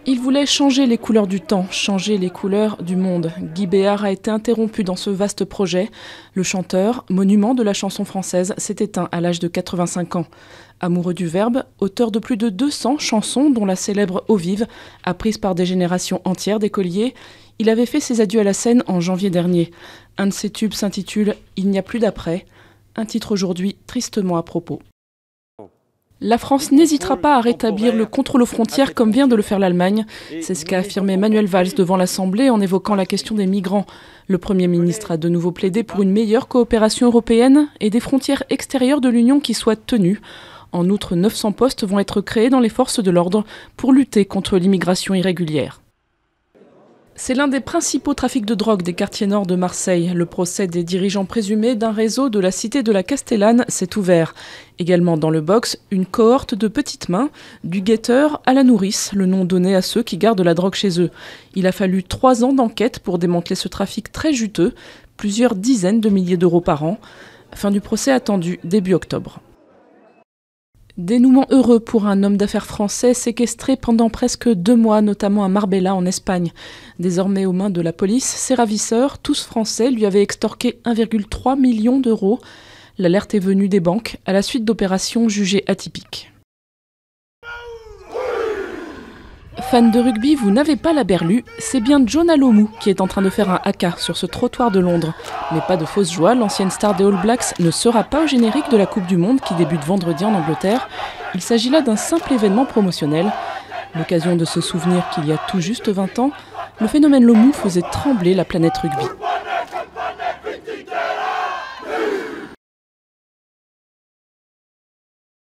Il voulait changer les couleurs du temps, changer les couleurs du monde. Guy Béart a été interrompu dans ce vaste projet. Le chanteur, monument de la chanson française, s'est éteint à l'âge de 85 ans. Amoureux du verbe, auteur de plus de 200 chansons, dont la célèbre Eau vive, apprise par des générations entières d'écoliers, il avait fait ses adieux à la scène en janvier dernier. Un de ses tubes s'intitule « Il n'y a plus d'après », un titre aujourd'hui tristement à propos. La France n'hésitera pas à rétablir le contrôle aux frontières comme vient de le faire l'Allemagne. C'est ce qu'a affirmé Manuel Valls devant l'Assemblée en évoquant la question des migrants. Le Premier ministre a de nouveau plaidé pour une meilleure coopération européenne et des frontières extérieures de l'Union qui soient tenues. En outre, 900 postes vont être créés dans les forces de l'ordre pour lutter contre l'immigration irrégulière. C'est l'un des principaux trafics de drogue des quartiers nord de Marseille. Le procès des dirigeants présumés d'un réseau de la cité de la Castellane s'est ouvert. Également dans le box, une cohorte de petites mains, du guetteur à la nourrice, le nom donné à ceux qui gardent la drogue chez eux. Il a fallu 3 ans d'enquête pour démanteler ce trafic très juteux, plusieurs dizaines de milliers d'euros par an. Fin du procès attendue début octobre. Dénouement heureux pour un homme d'affaires français séquestré pendant presque 2 mois, notamment à Marbella en Espagne. Désormais aux mains de la police, ses ravisseurs, tous français, lui avaient extorqué 1,3 million d'euros. L'alerte est venue des banques à la suite d'opérations jugées atypiques. Fan de rugby, vous n'avez pas la berlue, c'est bien John Alomou qui est en train de faire un haka sur ce trottoir de Londres. Mais pas de fausse joie, l'ancienne star des All Blacks ne sera pas au générique de la Coupe du Monde qui débute vendredi en Angleterre. Il s'agit là d'un simple événement promotionnel. L'occasion de se souvenir qu'il y a tout juste 20 ans, le phénomène Lomou faisait trembler la planète rugby.